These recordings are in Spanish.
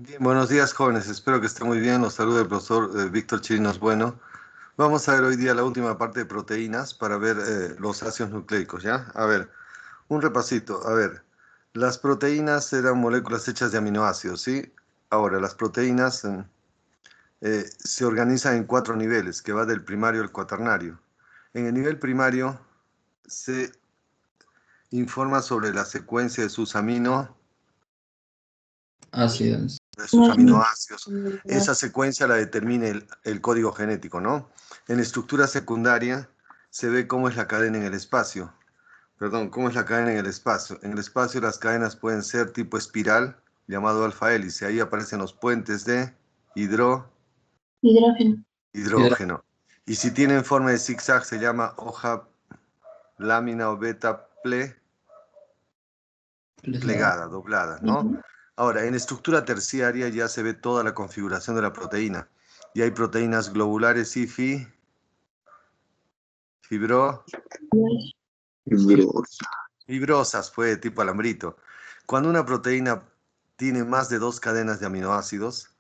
Bien, buenos días jóvenes, espero que estén muy bien. Los saluda el profesor Víctor Chirinos Bueno. Vamos a ver hoy día la última parte de proteínas para ver los ácidos nucleicos, ¿ya? A ver, un repasito. A ver, las proteínas eran moléculas hechas de aminoácidos, ¿sí? Ahora, las proteínas se organizan en 4 niveles, que va del primario al cuaternario. En el nivel primario se informa sobre la secuencia de sus Ácidos. aminoácidos. Esa secuencia la determina el código genético, ¿no? En estructura secundaria se ve cómo es la cadena en el espacio. Perdón, cómo es la cadena en el espacio. En el espacio las cadenas pueden ser tipo espiral, llamado alfa hélice. Ahí aparecen los puentes de Hidrógeno. hidrógeno. Y si tienen forma de zigzag se llama hoja, lámina o beta plegada, doblada, ¿no? Ahora, en estructura terciaria ya se ve toda la configuración de la proteína. Y hay proteínas globulares y fibrosas, fue de tipo alambrito. Cuando una proteína tiene más de 2 cadenas de aminoácidos,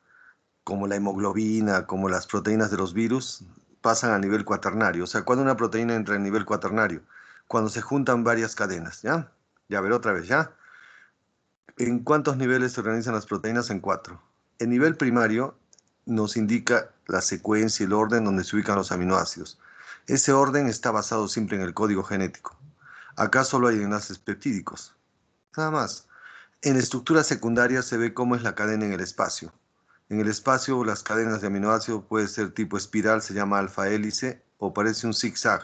como la hemoglobina, como las proteínas de los virus, pasan a nivel cuaternario. O sea, cuando una proteína entra en nivel cuaternario, cuando se juntan varias cadenas, ¿ya? Ya, a ver otra vez, ¿ya? ¿En cuántos niveles se organizan las proteínas? En 4. El nivel primario nos indica la secuencia y el orden donde se ubican los aminoácidos. Ese orden está basado siempre en el código genético. Acá solo hay enlaces peptídicos. Nada más. En estructura secundaria se ve cómo es la cadena en el espacio. En el espacio las cadenas de aminoácidos puede ser tipo espiral, se llama alfa hélice, o parece un zigzag,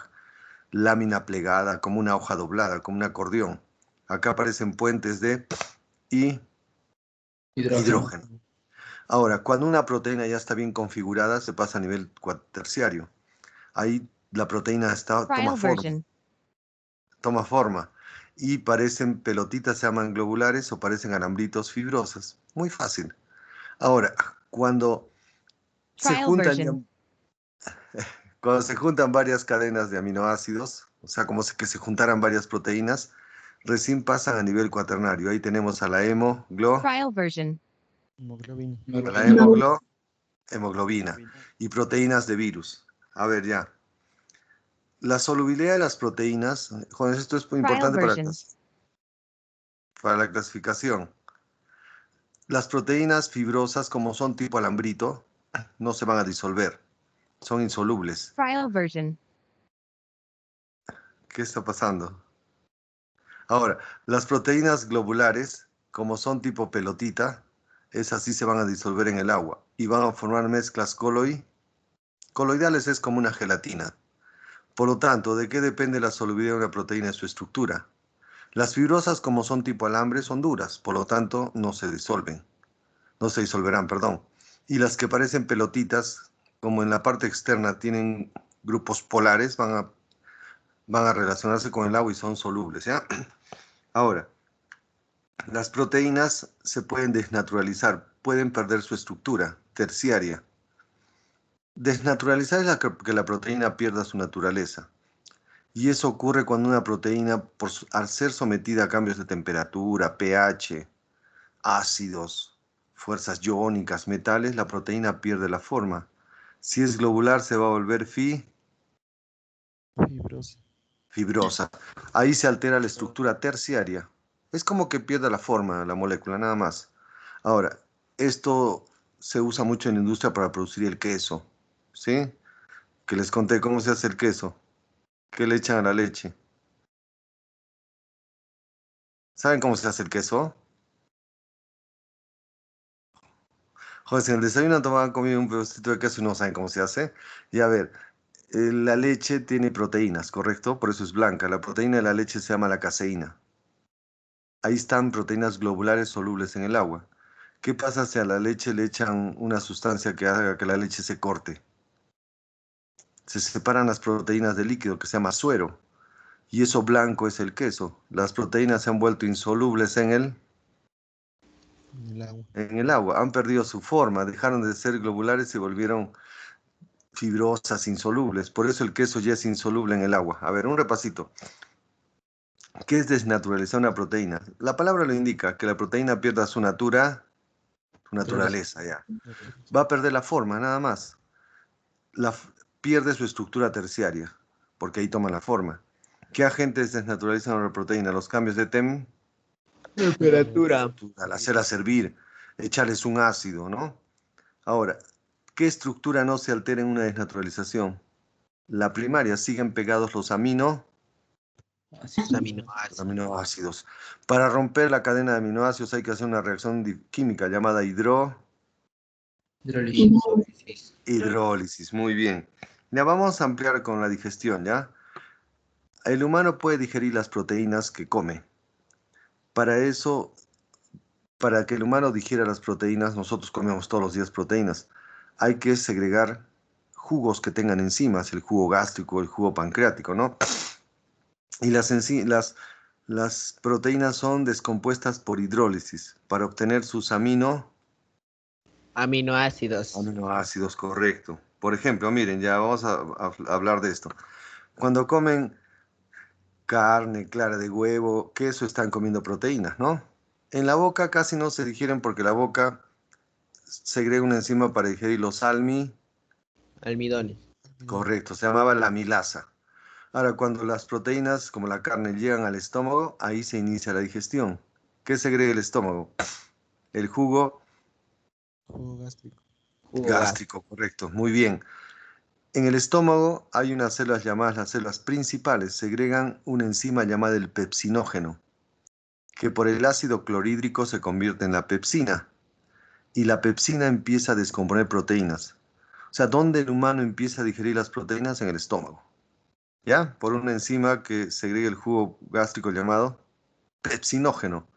lámina plegada, como una hoja doblada, como un acordeón. Acá aparecen puentes de hidrógeno. Ahora, cuando una proteína ya está bien configurada, se pasa a nivel terciario. Ahí la proteína toma forma y parecen pelotitas, se llaman globulares o parecen alambritos fibrosas. Muy fácil. Ahora, cuando se juntan varias cadenas de aminoácidos, o sea, como que se juntaran varias proteínas, recién pasan a nivel cuaternario. Ahí tenemos a la hemoglobina y proteínas de virus. A ver, ya. La solubilidad de las proteínas, jóvenes, esto es muy importante para la clasificación. Las proteínas fibrosas, como son tipo alambrito, no se van a disolver. Son insolubles. ¿Qué está pasando? Ahora, las proteínas globulares, como son tipo pelotita, esas sí se van a disolver en el agua y van a formar mezclas coloidales, es como una gelatina. Por lo tanto, ¿de qué depende la solubilidad de una proteína en su estructura? Las fibrosas, como son tipo alambre, son duras, por lo tanto no se disolverán, perdón. Y las que parecen pelotitas, como en la parte externa tienen grupos polares, van a relacionarse con el agua y son solubles, ¿ya? Ahora, las proteínas se pueden desnaturalizar, pueden perder su estructura terciaria. Desnaturalizar es que la proteína pierda su naturaleza. Y eso ocurre cuando una proteína, al ser sometida a cambios de temperatura, pH, ácidos, fuerzas iónicas, metales, la proteína pierde la forma. Si es globular, se va a volver fibrosa. Ahí se altera la estructura terciaria. Es como que pierde la forma la molécula, nada más. Ahora, esto se usa mucho en la industria para producir el queso, ¿sí? Que les conté cómo se hace el queso. ¿Qué le echan a la leche? ¿Saben cómo se hace el queso? Joder, si en el desayuno tomaban comido un pedacito de queso y no saben cómo se hace. Y a ver, la leche tiene proteínas, ¿correcto? Por eso es blanca. La proteína de la leche se llama la caseína. Ahí están proteínas globulares solubles en el agua. ¿Qué pasa si a la leche le echan una sustancia que haga que la leche se corte? Se separan las proteínas del líquido que se llama suero. Y eso blanco es el queso. Las proteínas se han vuelto insolubles en el agua. Han perdido su forma, dejaron de ser globulares y se volvieron fibrosas, insolubles. Por eso el queso ya es insoluble en el agua. A ver, un repasito. ¿Qué es desnaturalizar una proteína? La palabra lo indica, que la proteína pierda su naturaleza. tu naturaleza, ya. Va a perder la forma, nada más. Pierde su estructura terciaria, porque ahí toma la forma. ¿Qué agentes desnaturalizan la proteína? Los cambios de Temperatura. al hacerla servir, echarles un ácido, ¿no? Ahora, ¿qué estructura no se altera en una desnaturalización? La primaria, siguen pegados los aminoácidos. Para romper la cadena de aminoácidos hay que hacer una reacción química llamada hidrólisis. Muy bien. Ya vamos a ampliar con la digestión, ¿ya? El humano puede digerir las proteínas que come. Para eso, para que el humano digiera las proteínas, nosotros comemos todos los días proteínas. Hay que segregar jugos que tengan enzimas, el jugo gástrico, el jugo pancreático, ¿no? Y las proteínas son descompuestas por hidrólisis para obtener sus Aminoácidos. aminoácidos, correcto. Por ejemplo, miren, ya vamos a hablar de esto. Cuando comen carne, clara de huevo, queso, están comiendo proteínas, ¿no? En la boca casi no se digieren porque la boca segrega una enzima para digerir los Almidones. correcto, se llamaba la amilasa. Ahora, cuando las proteínas, como la carne, llegan al estómago, ahí se inicia la digestión. ¿Qué segrega el estómago? El jugo gástrico, correcto, muy bien. En el estómago hay unas células llamadas las células principales, segregan una enzima llamada el pepsinógeno, que por el ácido clorhídrico se convierte en la pepsina, y la pepsina empieza a descomponer proteínas. O sea, ¿dónde el humano empieza a digerir las proteínas? En el estómago. ¿Ya? Por una enzima que segrega el jugo gástrico llamado pepsinógeno,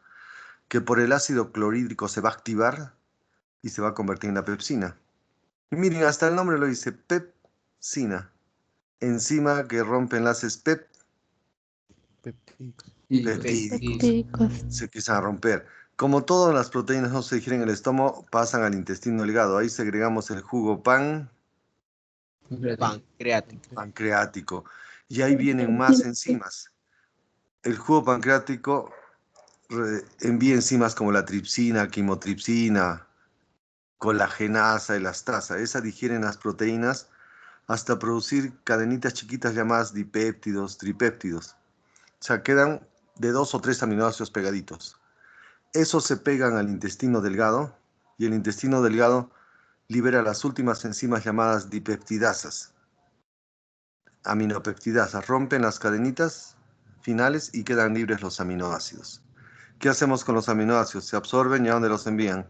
que por el ácido clorhídrico se va a activar y se va a convertir en la pepsina. Y miren, hasta el nombre lo dice, pepsina. Enzima que rompe enlaces peptídicos. Se empiezan a romper. Como todas las proteínas no se digieren en el estómago, pasan al intestino delgado. Ahí segregamos el jugo pancreático. Y ahí vienen más enzimas. El jugo pancreático envía enzimas como la tripsina, quimotripsina, colagenasa, elastasa. Esa digieren las proteínas hasta producir cadenitas chiquitas llamadas dipéptidos, tripéptidos. O sea, quedan de 2 o 3 aminoácidos pegaditos. Esos se pegan al intestino delgado y el intestino delgado libera las últimas enzimas llamadas dipeptidasas. Aminopeptidasas rompen las cadenitas finales y quedan libres los aminoácidos. ¿Qué hacemos con los aminoácidos? Se absorben y ¿a dónde los envían?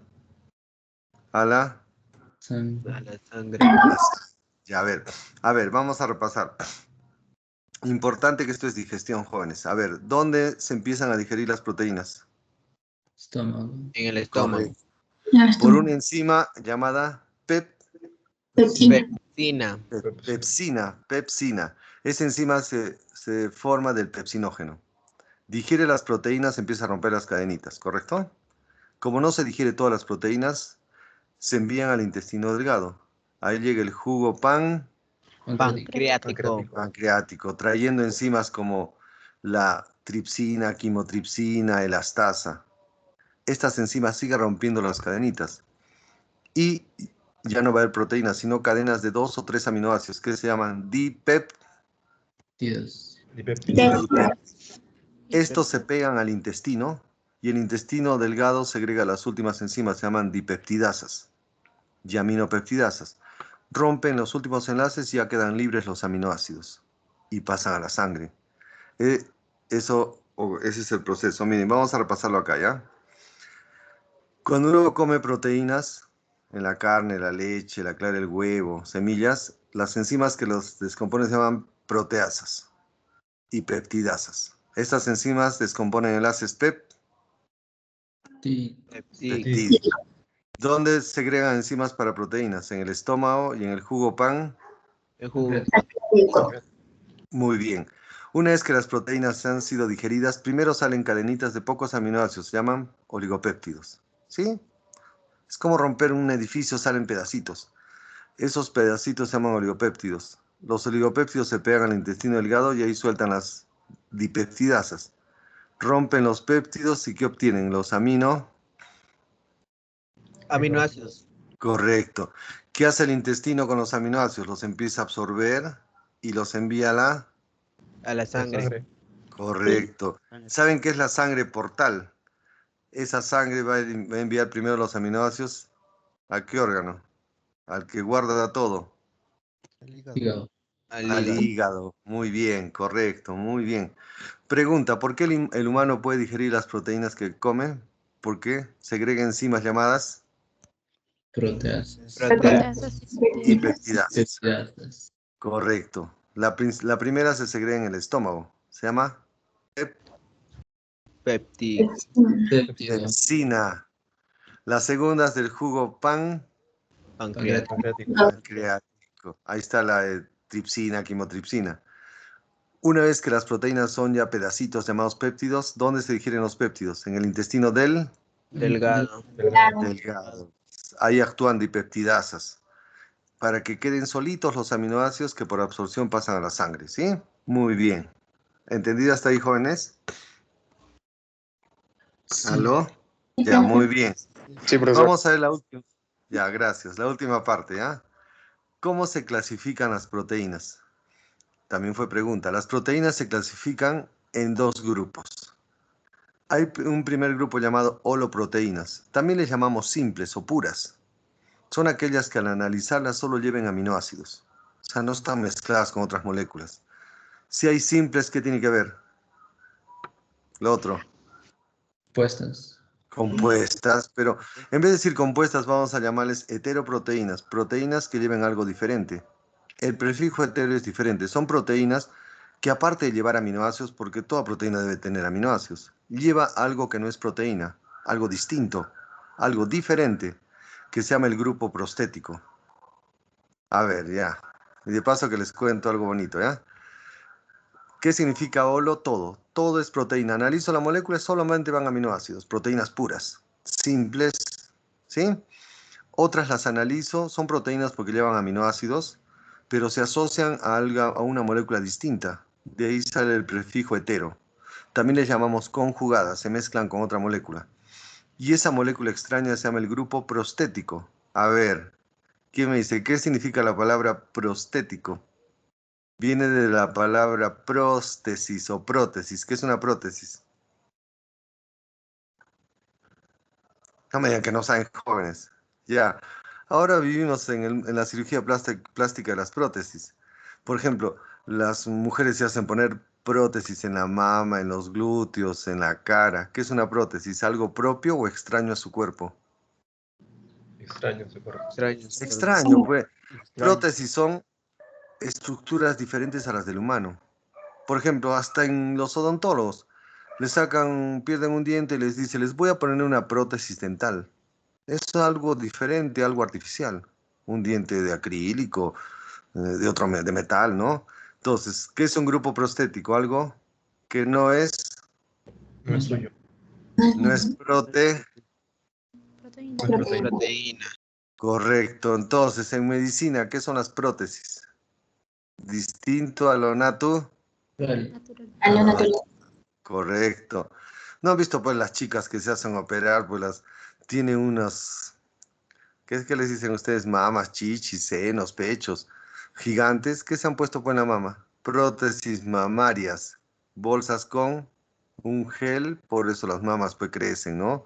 A la sangre. Ya, a ver, vamos a repasar. Importante que esto es digestión, jóvenes. A ver, ¿dónde se empiezan a digerir las proteínas? Estómago. En el estómago. Correcto. Por una enzima llamada Pepsina. pepsina. Esa enzima se forma del pepsinógeno. Digiere las proteínas, empieza a romper las cadenitas, ¿correcto? Como no se digiere todas las proteínas, se envían al intestino delgado. Ahí llega el jugo pancreático, trayendo enzimas como la tripsina, quimotripsina, elastasa. Estas enzimas siguen rompiendo las cadenitas. Y ya no va a haber proteínas, sino cadenas de 2 o 3 aminoácidos que se llaman Dipéptidos. Estos se pegan al intestino y el intestino delgado segrega las últimas enzimas, se llaman dipeptidasas y aminopeptidasas. Rompen los últimos enlaces y ya quedan libres los aminoácidos y pasan a la sangre. Ese es el proceso. Miren, vamos a repasarlo acá, ¿ya? Cuando uno come proteínas, en la carne, la leche, la clara del huevo, semillas, las enzimas que los descomponen se llaman proteasas y peptidasas. Estas enzimas descomponen enlaces peptídicos. ¿Dónde segregan enzimas para proteínas? En el estómago y en el jugo El jugo. Muy bien. Una vez que las proteínas han sido digeridas, primero salen cadenitas de pocos aminoácidos, se llaman oligopéptidos. ¿Sí? Es como romper un edificio, salen pedacitos. Esos pedacitos se llaman oligopéptidos. Los oligopéptidos se pegan al intestino delgado y ahí sueltan las dipeptidasas. Rompen los péptidos y ¿qué obtienen? Los Aminoácidos. Correcto. ¿Qué hace el intestino con los aminoácidos? Los empieza a absorber y los envía a la... A la sangre. Correcto. ¿Saben qué es la sangre portal? Esa sangre va a enviar primero los aminoácidos. ¿A qué órgano? Al que guarda todo. Hígado. Al Al hígado. hígado. Muy bien, correcto, muy bien. Pregunta, ¿por qué el humano puede digerir las proteínas que come? ¿Por qué? Segrega enzimas llamadas Proteasas. Proteasas y y peptidasas. Peptidasas. Correcto. La primera se segrega en el estómago. Se llama Péptido. Péptido. pepsina. La segunda es del jugo Pancreático. pancreático. Ahí está la tripsina, quimotripsina. Una vez que las proteínas son ya pedacitos llamados péptidos, ¿dónde se digieren los péptidos? En el intestino del Delgado. delgado. Ahí actúan dipeptidasas para que queden solitos los aminoácidos que por absorción pasan a la sangre, ¿sí? Muy bien. ¿Entendido hasta ahí, jóvenes? Sí. ¿Aló? Ya, muy bien. Sí, profesor. Vamos a ver la última. Ya, gracias. La última parte, ¿ya? ¿Cómo se clasifican las proteínas? También fue pregunta. Las proteínas se clasifican en dos grupos. Hay un primer grupo llamado holoproteínas. También les llamamos simples o puras. Son aquellas que al analizarlas solo lleven aminoácidos. O sea, no están mezcladas con otras moléculas. Si hay simples, ¿qué tiene que ver? Lo otro, Puestas. compuestas, pero en vez de decir compuestas, vamos a llamarles heteroproteínas, proteínas que lleven algo diferente. El prefijo hetero es diferente. Son proteínas que aparte de llevar aminoácidos, porque toda proteína debe tener aminoácidos, lleva algo que no es proteína, algo distinto, algo diferente, que se llama el grupo prostético. A ver, ya. Y de paso que les cuento algo bonito, ¿ya? ¿Qué significa holo? Todo. Todo es proteína. Analizo la molécula, solamente van aminoácidos, proteínas puras, simples, ¿sí? Otras las analizo, son proteínas porque llevan aminoácidos, pero se asocian a una molécula distinta. De ahí sale el prefijo hetero. También les llamamos conjugadas, se mezclan con otra molécula. Y esa molécula extraña se llama el grupo prostético. A ver, ¿quién me dice qué significa la palabra prostético? Viene de la palabra próstesis o prótesis. ¿Qué es una prótesis? No me digan que no saben, jóvenes. Ya. Ahora vivimos en la cirugía plástica de las prótesis. Por ejemplo, las mujeres se hacen poner prótesis en la mama, en los glúteos, en la cara. ¿Qué es una prótesis? ¿Algo propio o extraño a su cuerpo? Extraño su cuerpo. Extraño. Extraño, pues. Extraño. Prótesis son estructuras diferentes a las del humano. Por ejemplo, hasta en los odontólogos, pierden un diente y les dice, les voy a poner una prótesis dental. Es algo diferente, algo artificial. Un diente de acrílico, de otro de metal, ¿no? Entonces, ¿qué es un grupo prostético? Algo que no es No es suyo. proteína. No es proteína. Proteína. Correcto. Entonces, en medicina, ¿qué son las prótesis? Distinto a lo natural. A lo natural. Correcto. ¿No han visto pues las chicas que se hacen operar? Pues tienen unos, ¿qué es que les dicen ustedes? Mamas, chichis, senos, pechos, gigantes. ¿Qué se han puesto pues en la mama? Prótesis mamarias, bolsas con un gel, por eso las mamas pues crecen, ¿no?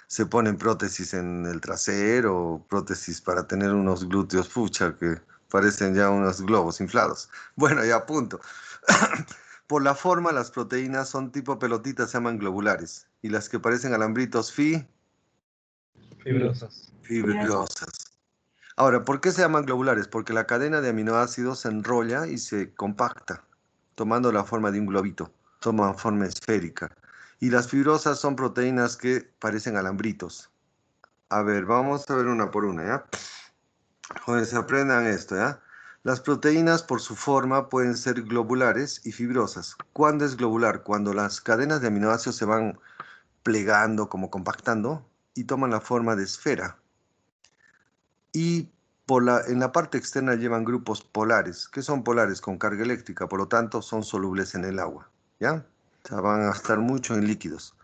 Se ponen prótesis en el trasero, prótesis para tener unos glúteos fucha que parecen ya unos globos inflados. Bueno, ya punto. Por la forma, las proteínas son tipo pelotitas, se llaman globulares. Y las que parecen alambritos, Fibrosas. fibrosas. Ahora, ¿por qué se llaman globulares? Porque la cadena de aminoácidos se enrolla y se compacta, tomando la forma de un globito, toman forma esférica. Y las fibrosas son proteínas que parecen alambritos. A ver, vamos a ver una por una, ¿ya? Jóvenes, aprendan esto, ¿ya? Las proteínas por su forma pueden ser globulares y fibrosas. ¿Cuándo es globular? Cuando las cadenas de aminoácidos se van plegando, como compactando, y toman la forma de esfera. Y en la parte externa llevan grupos polares. ¿Qué son polares? Con carga eléctrica, por lo tanto son solubles en el agua, ¿ya? O sea, van a estar mucho en líquidos.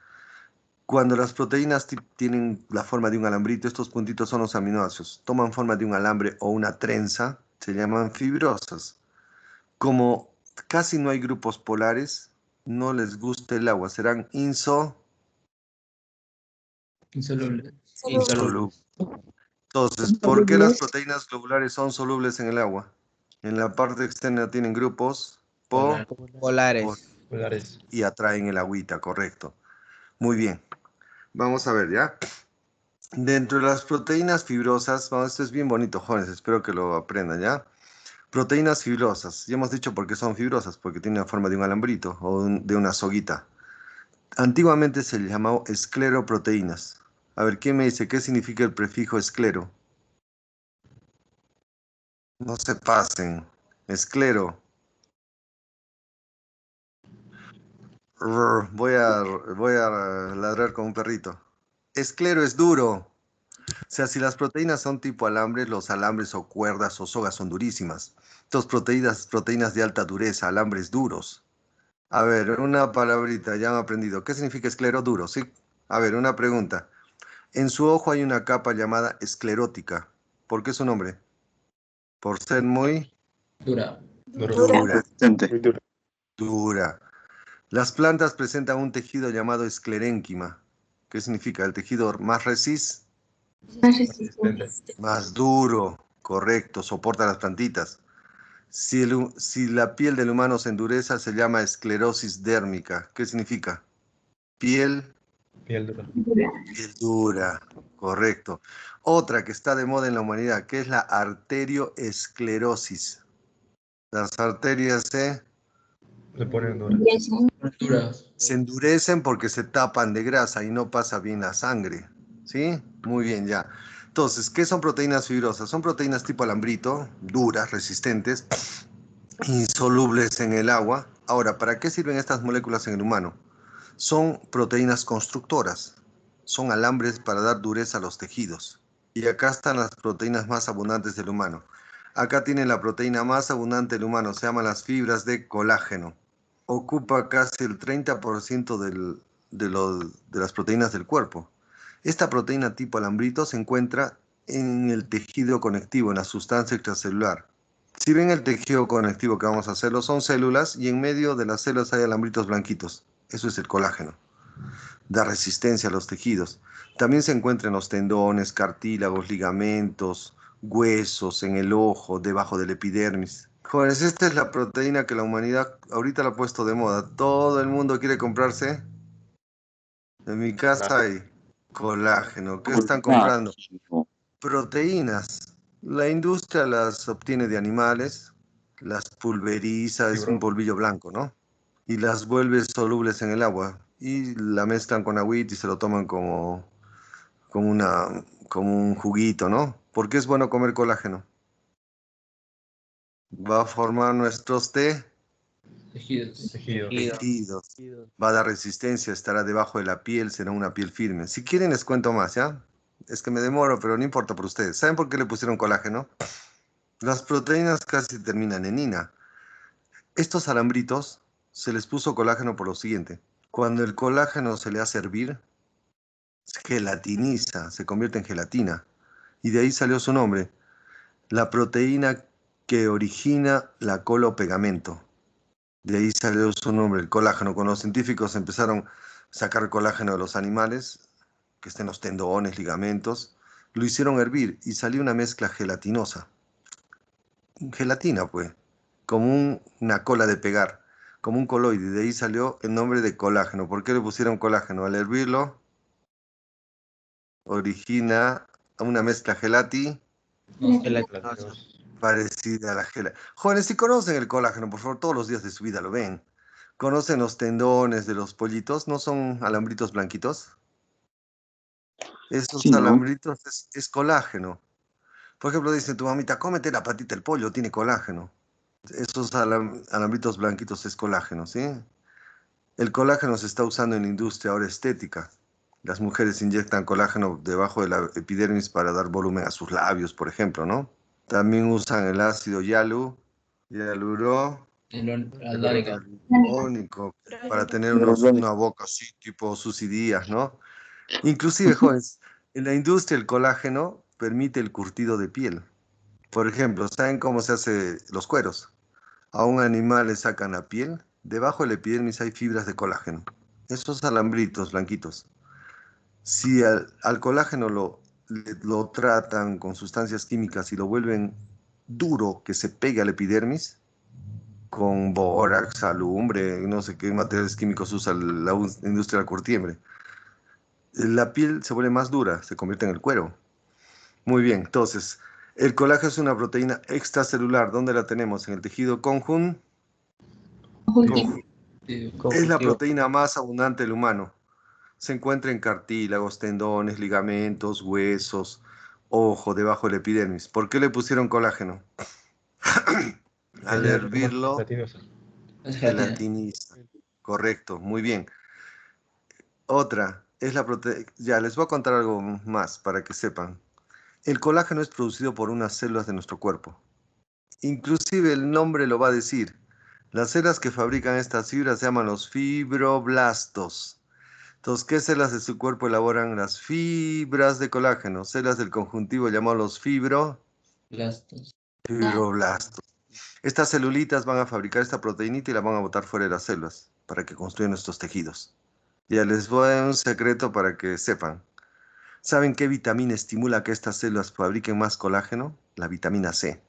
Cuando las proteínas tienen la forma de un alambrito, estos puntitos son los aminoácidos, toman forma de un alambre o una trenza, se llaman fibrosas. Como casi no hay grupos polares, no les gusta el agua, serán Insoluble. insolubles. Entonces, ¿por qué las proteínas globulares son solubles en el agua? En la parte externa tienen grupos Polares. Polares. y atraen el agüita, correcto. Muy bien. Vamos a ver, ¿ya? Dentro de las proteínas fibrosas, vamos, esto es bien bonito, jóvenes, espero que lo aprendan, ¿ya? Proteínas fibrosas, ya hemos dicho por qué son fibrosas, porque tienen la forma de un alambrito o de una soguita. Antiguamente se les llamaba escleroproteínas. A ver, ¿quién me dice qué significa el prefijo esclero? No se pasen. Esclero. Voy a ladrar con un perrito. Esclero es duro. O sea, si las proteínas son tipo alambres, los alambres o cuerdas o sogas son durísimas. Entonces, proteínas de alta dureza, alambres duros. A ver, una palabrita, ya han aprendido. ¿Qué significa esclero? Duro, ¿sí? A ver, una pregunta. En su ojo hay una capa llamada esclerótica. ¿Por qué su nombre? Por ser muy Dura. dura. Muy duro. Dura. Las plantas presentan un tejido llamado esclerénquima. ¿Qué significa? El tejido más Resistente. más duro. Correcto, soporta las plantitas. Si la piel del humano se endurece, se llama esclerosis dérmica. ¿Qué significa? Piel Piel dura. dura. Correcto. Otra que está de moda en la humanidad, que es la arterioesclerosis. Las arterias Se ponen duras. Duras. se endurecen porque se tapan de grasa y no pasa bien la sangre. ¿Sí? Muy bien, ya. Entonces, ¿qué son proteínas fibrosas? Son proteínas tipo alambrito, duras, resistentes, insolubles en el agua. Ahora, ¿para qué sirven estas moléculas en el humano? Son proteínas constructoras. Son alambres para dar dureza a los tejidos. Y acá están las proteínas más abundantes del humano. Acá tienen la proteína más abundante del humano, se llaman las fibras de colágeno. Ocupa casi el 30% de las proteínas del cuerpo. Esta proteína tipo alambrito se encuentra en el tejido conectivo, en la sustancia extracelular. Si ven el tejido conectivo que vamos a hacerlo, son células y en medio de las células hay alambritos blanquitos. Eso es el colágeno. Da resistencia a los tejidos. También se encuentra en los tendones, cartílagos, ligamentos, huesos, en el ojo, debajo del epidermis. Jóvenes, esta es la proteína que la humanidad ahorita la ha puesto de moda. Todo el mundo quiere comprarse. En mi casa hay colágeno. ¿Qué están comprando? Proteínas. La industria las obtiene de animales, las pulveriza, es un polvillo blanco, ¿no? Y las vuelve solubles en el agua. Y la mezclan con agüita y se lo toman como un juguito, ¿no? ¿Por qué es bueno comer colágeno? Va a formar nuestros Tejidos. tejidos. Va a dar resistencia, estará debajo de la piel, será una piel firme. Si quieren les cuento más, ¿ya? Es que me demoro, pero no importa por ustedes. ¿Saben por qué le pusieron colágeno? Las proteínas casi terminan en ina. Estos alambritos se les puso colágeno por lo siguiente. Cuando el colágeno se le hace hervir, se gelatiniza, se convierte en gelatina. Y de ahí salió su nombre, la proteína que origina la colopegamento. De ahí salió su nombre, el colágeno. Cuando los científicos empezaron a sacar colágeno de los animales, que estén los tendones, ligamentos, lo hicieron hervir y salió una mezcla gelatinosa. Gelatina, pues, como una cola de pegar, como un coloide. De ahí salió el nombre de colágeno. ¿Por qué le pusieron colágeno? Al hervirlo, origina una mezcla parecida a la gelatina. Jóvenes, si conocen el colágeno, por favor, todos los días de su vida lo ven. ¿Conocen los tendones de los pollitos? ¿No son alambritos blanquitos? Esos alambritos es colágeno. Por ejemplo, dice tu mamita, cómete la patita del pollo, tiene colágeno. Esos alambritos blanquitos es colágeno, ¿sí? El colágeno se está usando en la industria ahora estética. Las mujeres inyectan colágeno debajo de la epidermis para dar volumen a sus labios, por ejemplo, ¿no? También usan el ácido hialurónico Hialurónico. para tener una boca así, tipo Susy Díaz, ¿no? Inclusive, jóvenes, en la industria el colágeno permite el curtido de piel. Por ejemplo, ¿saben cómo se hace los cueros? A un animal le sacan la piel, debajo del epidermis hay fibras de colágeno. Esos alambritos blanquitos. Si al colágeno lo tratan con sustancias químicas y lo vuelven duro que se pegue al epidermis, con bórax, alumbre, no sé qué materiales químicos usa la industria del curtiembre, la piel se vuelve más dura, se convierte en el cuero. Muy bien, entonces, el colágeno es una proteína extracelular. ¿Dónde la tenemos? En el tejido conjuntivo. Sí. Es la proteína más abundante del humano. Se encuentra en cartílagos, tendones, ligamentos, huesos, ojo, debajo del epidermis. ¿Por qué le pusieron colágeno? Al hervirlo, Latinosa. Es gelatina. gelatiniza. Correcto, muy bien. Otra, es la proteína... Ya, les voy a contar algo más para que sepan. El colágeno es producido por unas células de nuestro cuerpo. Inclusive el nombre lo va a decir. Las células que fabrican estas fibras se llaman los fibroblastos. Entonces, ¿qué células de su cuerpo elaboran las fibras de colágeno? Células del conjuntivo llamados los Plastos. fibroblastos. Estas celulitas van a fabricar esta proteinita y la van a botar fuera de las células para que construyan nuestros tejidos. Ya les voy a dar un secreto para que sepan. ¿Saben qué vitamina estimula que estas células fabriquen más colágeno? La vitamina C,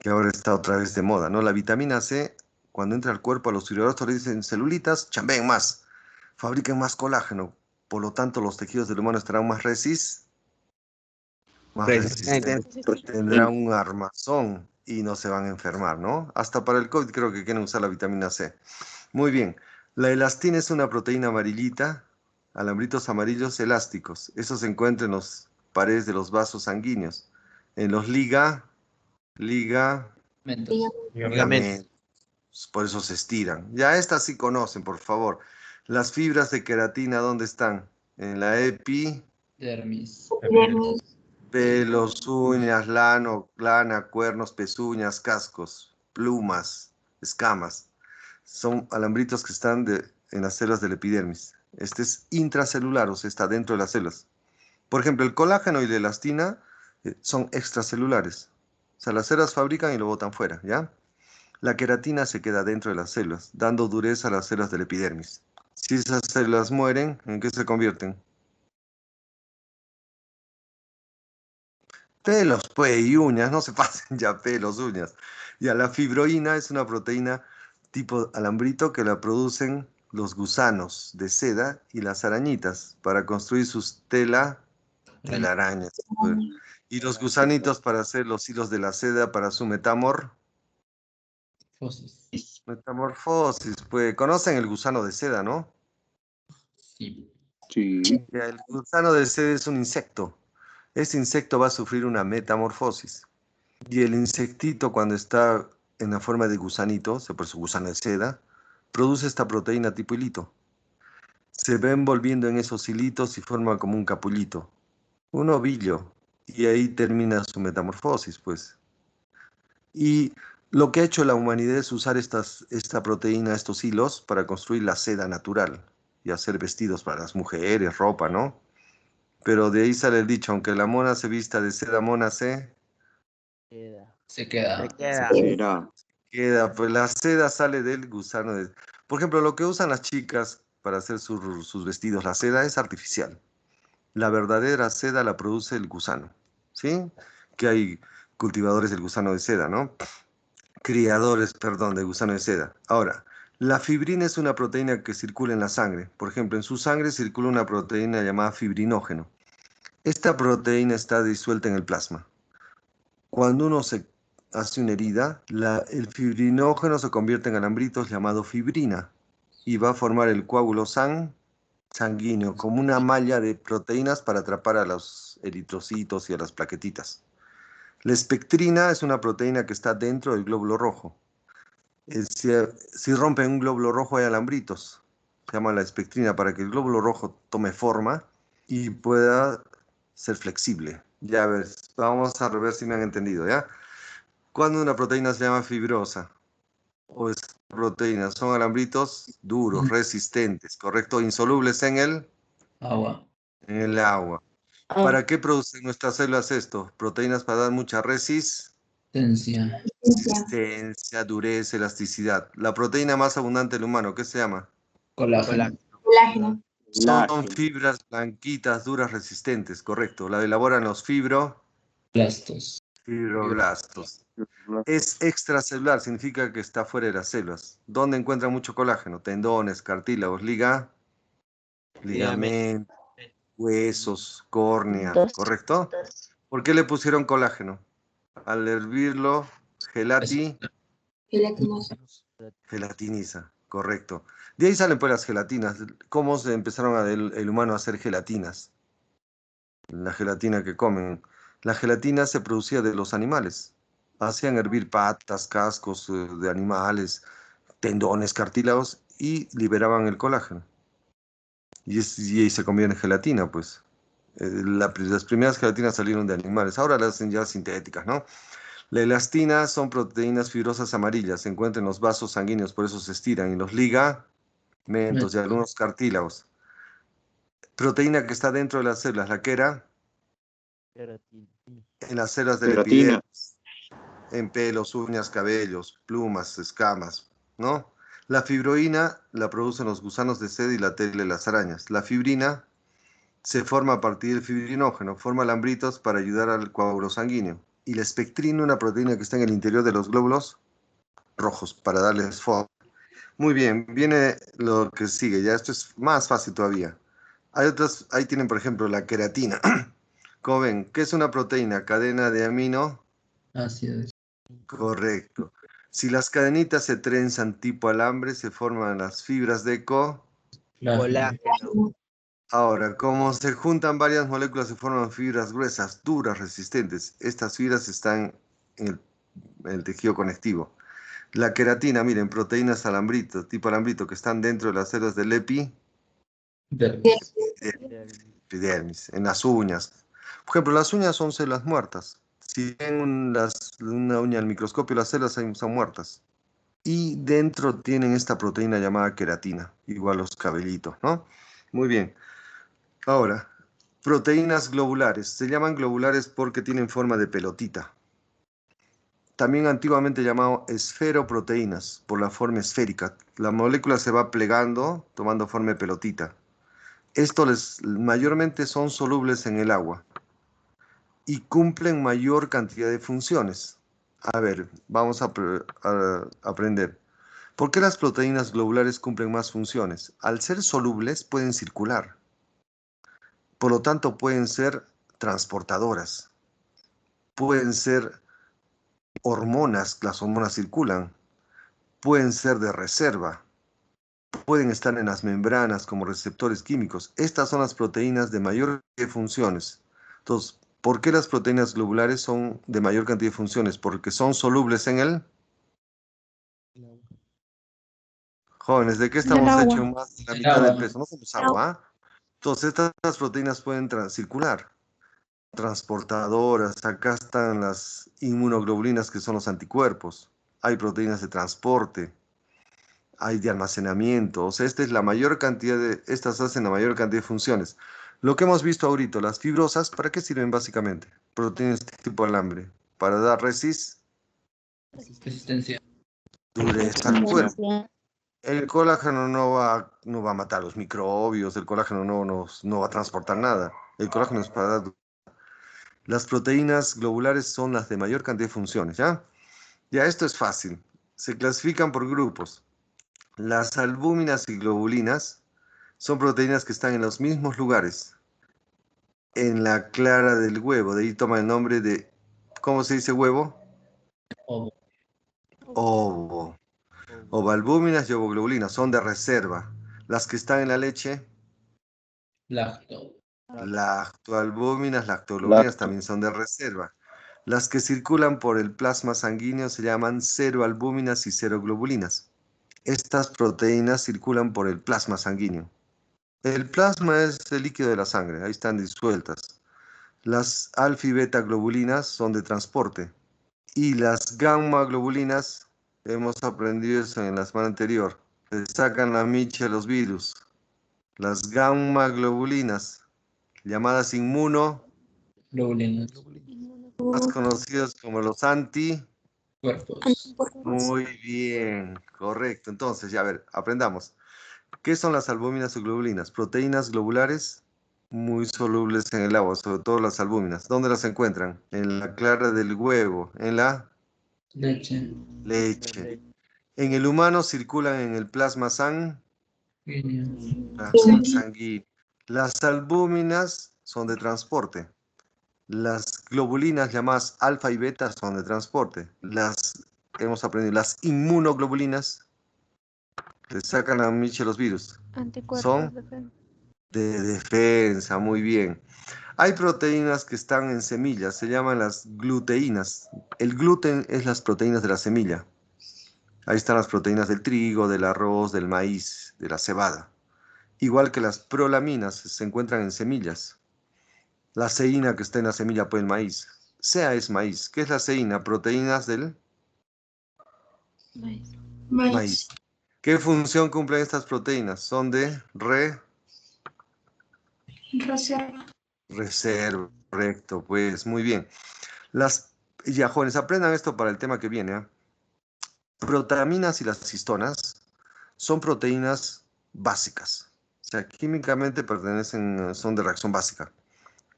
que ahora está otra vez de moda, ¿no? La vitamina C, cuando entra al cuerpo, a los fibroblastos le dicen celulitas, chambeen más, fabriquen más colágeno. Por lo tanto, los tejidos del humano estarán más resistentes, tendrán un armazón y no se van a enfermar, ¿no? Hasta para el COVID creo que quieren usar la vitamina C. Muy bien. La elastina es una proteína amarillita, alambritos amarillos elásticos. Eso se encuentra en las paredes de los vasos sanguíneos. En los Mentos. ligamentos. Por eso se estiran. Ya estas sí conocen, por favor. Las fibras de queratina, ¿dónde están? En la Dermis. pelos, uñas, lana, cuernos, pezuñas, cascos, plumas, escamas. Son alambritos que están en las células del epidermis. Este es intracelular, o sea, está dentro de las células. Por ejemplo, el colágeno y la elastina son extracelulares. O sea, las células fabrican y lo botan fuera, ¿ya? La queratina se queda dentro de las células, dando dureza a las células del epidermis. Si esas células mueren, ¿en qué se convierten? Pelos, pues, y uñas, no se pasen ya pelos, uñas. Ya, la fibroína es una proteína tipo alambrito que la producen los gusanos de seda y las arañitas para construir sus telarañas. Pues. Y los gusanitos para hacer los hilos de la seda para su Fosis. metamorfosis. Pues, conocen el gusano de seda, ¿no? Sí. Ya, el gusano de seda es un insecto. Este insecto va a sufrir una metamorfosis. Y el insectito, cuando está en la forma de gusanito, o sea, por su gusano de seda, produce esta proteína tipo hilito. Se va envolviendo en esos hilitos y forma como un capullito, un ovillo. Y ahí termina su metamorfosis, pues. Y lo que ha hecho la humanidad es usar esta proteína, estos hilos, para construir la seda natural y hacer vestidos para las mujeres, ropa, ¿no? Pero de ahí sale el dicho, aunque la mona se vista de seda, mona Se queda. queda, pues la seda sale del gusano. Por ejemplo, lo que usan las chicas para hacer sus vestidos, la seda es artificial. La verdadera seda la produce el gusano, ¿sí? Que hay cultivadores del gusano de seda, ¿no? Criadores, perdón, de gusano de seda. Ahora, la fibrina es una proteína que circula en la sangre. Por ejemplo, en su sangre circula una proteína llamada fibrinógeno. Esta proteína está disuelta en el plasma. Cuando uno se hace una herida, el fibrinógeno se convierte en alambritos llamado fibrina y va a formar el coágulo sanguíneo como una malla de proteínas para atrapar a los eritrocitos y a las plaquetitas. La espectrina es una proteína que está dentro del glóbulo rojo. Si rompen un glóbulo rojo hay alambritos. Se llama la espectrina para que el glóbulo rojo tome forma y pueda ser flexible. Ya ves, vamos a ver si me han entendido, ¿ya? Cuando una proteína se llama fibrosa o es proteína, son alambritos duros, resistentes, ¿correcto? Insolubles en el Agua. En el agua. ¿Para qué producen nuestras células esto? Proteínas para dar mucha Tensia. resistencia, dureza, elasticidad. La proteína más abundante del humano, ¿qué se llama? Colágeno. Colágeno. Son fibras blanquitas, duras, resistentes, correcto. La elaboran los Plastos. fibroblastos. Es extracelular, significa que está fuera de las células. ¿Dónde encuentra mucho colágeno? Tendones, cartílagos, ligamentos, huesos, córnea, ¿correcto? ¿Por qué le pusieron colágeno? Al hervirlo, Gelatinoso. gelatiniza, correcto. De ahí salen pues las gelatinas. ¿Cómo se empezaron el humano a hacer gelatinas? La gelatina que comen. La gelatina se producía de los animales. Hacían hervir patas, cascos de animales, tendones, cartílagos y liberaban el colágeno. Y se convierte en gelatina, pues. Las primeras gelatinas salieron de animales, ahora las hacen ya sintéticas, ¿no? La elastina son proteínas fibrosas amarillas, se encuentran en los vasos sanguíneos, por eso se estiran, y los ligamentos y algunos cartílagos. Proteína que está dentro de las células, ¿la que era? En las células del epidermis, en pelos, uñas, cabellos, plumas, escamas, ¿no? La fibroína la producen los gusanos de seda y la tela de las arañas. La fibrina se forma a partir del fibrinógeno, forma lambritos para ayudar al coágulo sanguíneo. Y la espectrina, una proteína que está en el interior de los glóbulos rojos, para darles forma. Muy bien, viene lo que sigue, ya esto es más fácil todavía. Hay otras, ahí tienen por ejemplo la queratina. Como ven, ¿qué es una proteína? Cadena de amino. Ácidos. Correcto. Si las cadenitas se trenzan tipo alambre, se forman las fibras de Colágeno. Ahora, como se juntan varias moléculas, se forman fibras gruesas, duras, resistentes. Estas fibras están en el tejido conectivo. La queratina, miren, proteínas alambrito, tipo alambrito, que están dentro de las células del Dermis. epidermis, en las uñas. Por ejemplo, las uñas son células muertas. Si ven una uña al microscopio, las células ahí son muertas. Y dentro tienen esta proteína llamada queratina, igual los cabellitos, ¿no? Muy bien. Ahora, proteínas globulares. Se llaman globulares porque tienen forma de pelotita. También antiguamente llamado esferoproteínas, por la forma esférica. La molécula se va plegando, tomando forma de pelotita. Estos mayormente son solubles en el agua y cumplen mayor cantidad de funciones. A ver, vamos a aprender. ¿Por qué las proteínas globulares cumplen más funciones? Al ser solubles pueden circular. Por lo tanto, pueden ser transportadoras. Pueden ser hormonas, las hormonas circulan. Pueden ser de reserva. Pueden estar en las membranas como receptores químicos. Estas son las proteínas de mayor cantidad de funciones. Entonces, ¿por qué las proteínas globulares son de mayor cantidad de funciones? Porque son solubles en el... Jóvenes, ¿de qué estamos hechos más de la mitad del peso? No somos agua, ¿ah? Entonces, estas proteínas pueden circular. Transportadoras, acá están las inmunoglobulinas que son los anticuerpos. Hay proteínas de transporte, hay de almacenamiento. O sea, esta es la mayor cantidad estas hacen la mayor cantidad de funciones. Lo que hemos visto ahorita, las fibrosas, ¿para qué sirven básicamente? Proteínas tipo alambre, para dar Resistencia. dureza al cuerpo. El colágeno no va a matar los microbios, el colágeno no va a transportar nada. El colágeno es para dar... Las proteínas globulares son las de mayor cantidad de funciones, ¿ya? Ya esto es fácil. Se clasifican por grupos. Las albúminas y globulinas son proteínas que están en los mismos lugares, en la clara del huevo. De ahí toma el nombre de, ¿cómo se dice huevo? Ovo. Ovo. Ovalbúminas y ovoglobulinas son de reserva. Las que están en la leche, Lacto. lactoalbúminas, lactoglobulinas también son de reserva. Las que circulan por el plasma sanguíneo se llaman ceroalbúminas y ceroglobulinas. Estas proteínas circulan por el plasma sanguíneo. El plasma es el líquido de la sangre, ahí están disueltas. Las alfa y beta globulinas son de transporte. Y las gamma globulinas, hemos aprendido eso en la semana anterior, se sacan la micha de los virus. Las gamma globulinas, llamadas Globulinas. más conocidas como los anticuerpos. Cuerpos. Muy bien, correcto. Entonces, ya a ver, aprendamos. ¿Qué son las albúminas y globulinas? Proteínas globulares muy solubles en el agua, sobre todo las albúminas. ¿Dónde las encuentran? En la clara del huevo, en la Leche. leche. En el humano circulan en el plasma sanguíneo. Las albúminas son de transporte. Las globulinas llamadas alfa y beta son de transporte. Hemos aprendido, las inmunoglobulinas le sacan a Miche los virus. Anticuerpos Son de defensa, muy bien. Hay proteínas que están en semillas, se llaman las gluteínas. El gluten es las proteínas de la semilla. Ahí están las proteínas del trigo, del arroz, del maíz, de la cebada. Igual que las prolaminas se encuentran en semillas. La ceína que está en la semilla, pues el maíz. Sea es maíz. ¿Qué es la ceína? Proteínas del maíz. ¿Qué función cumplen estas proteínas? Son de reserva. Correcto, pues muy bien. Ya jóvenes, aprendan esto para el tema que viene. Protaminas y las histonas son proteínas básicas. O sea, químicamente son de reacción básica,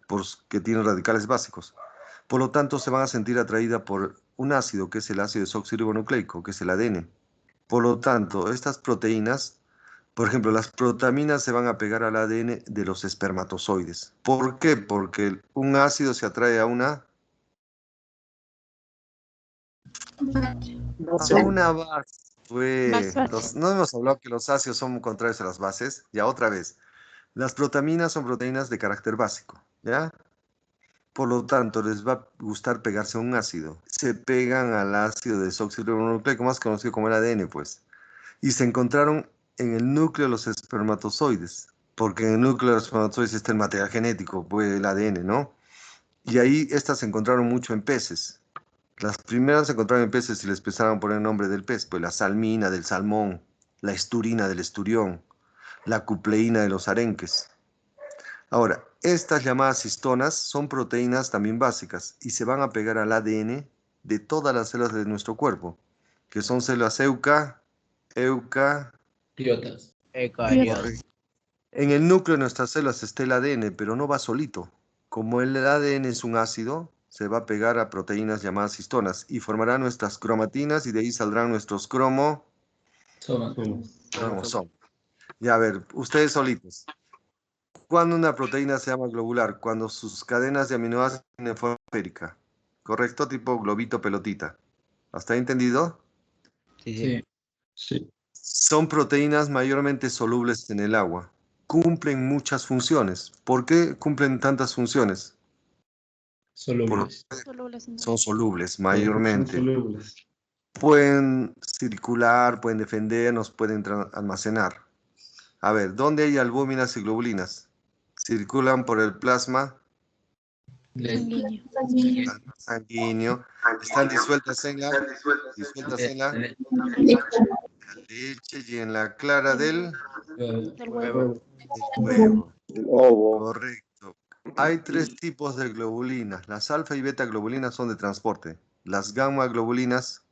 porque tienen radicales básicos. Por lo tanto, se van a sentir atraídas por un ácido, que es el ácido desoxirribonucleico, que es el ADN. Por lo tanto, estas proteínas, por ejemplo, las protaminas se van a pegar al ADN de los espermatozoides. ¿Por qué? Porque un ácido se atrae a una base. No hemos hablado que los ácidos son contrarios a las bases. Ya otra vez. Las protaminas son proteínas de carácter básico. ¿Ya? Por lo tanto, les va a gustar pegarse a un ácido. Se pegan al ácido desoxirribonucleico, más conocido como el ADN, pues. Y se encontraron en el núcleo de los espermatozoides. Porque en el núcleo de los espermatozoides está el material genético, pues el ADN, ¿no? Y ahí estas se encontraron mucho en peces. Las primeras se encontraron en peces y les empezaron a poner el nombre del pez, pues la salmina del salmón, la esturina del esturión, la cupleína de los arenques. Ahora, estas llamadas histonas son proteínas también básicas y se van a pegar al ADN de todas las células de nuestro cuerpo, que son células Piotas. correcto. En el núcleo de nuestras células está el ADN, pero no va solito. Como el ADN es un ácido, se va a pegar a proteínas llamadas histonas y formará nuestras cromatinas y de ahí saldrán nuestros cromosomas. Ya a ver, ustedes solitos. ¿Cuándo una proteína se llama globular? Cuando sus cadenas de aminoácidos tienen forma esférica. ¿Correcto? Tipo globito, pelotita. ¿Hasta ahí entendido? Sí. Son proteínas mayormente solubles en el agua. Cumplen muchas funciones. ¿Por qué cumplen tantas funciones? Solubles. Son solubles mayormente. Pueden circular, pueden defendernos, pueden almacenar. A ver, ¿dónde hay albúminas y globulinas? Circulan por el plasma sanguíneo. Están disueltas en la leche y en la clara del huevo. Correcto. Hay tres tipos de globulinas. Las alfa y beta globulinas son de transporte. Las gamma globulinas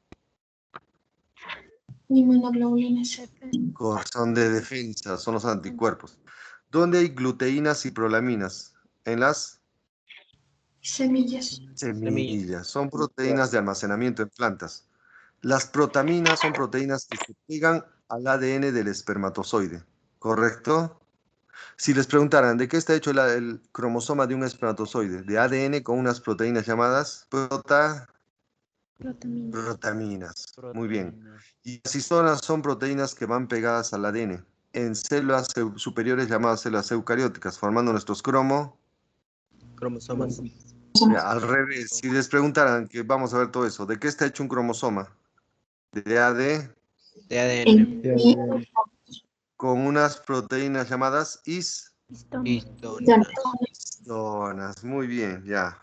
son de defensa, son los anticuerpos. ¿Dónde hay gluteínas y prolaminas? En las semillas. Son proteínas de almacenamiento en plantas. Las protaminas son proteínas que se pegan al ADN del espermatozoide. ¿Correcto? Si les preguntaran de qué está hecho el cromosoma de un espermatozoide, de ADN con unas proteínas llamadas protaminas. Muy bien. Y las histonas son proteínas que van pegadas al ADN en células superiores llamadas células eucarióticas, formando nuestros Cromosomas. Ya, al revés, si les preguntaran, que vamos a ver todo eso, ¿de qué está hecho un cromosoma? De ADN De ADN. con unas proteínas llamadas histonas. Muy bien, ya.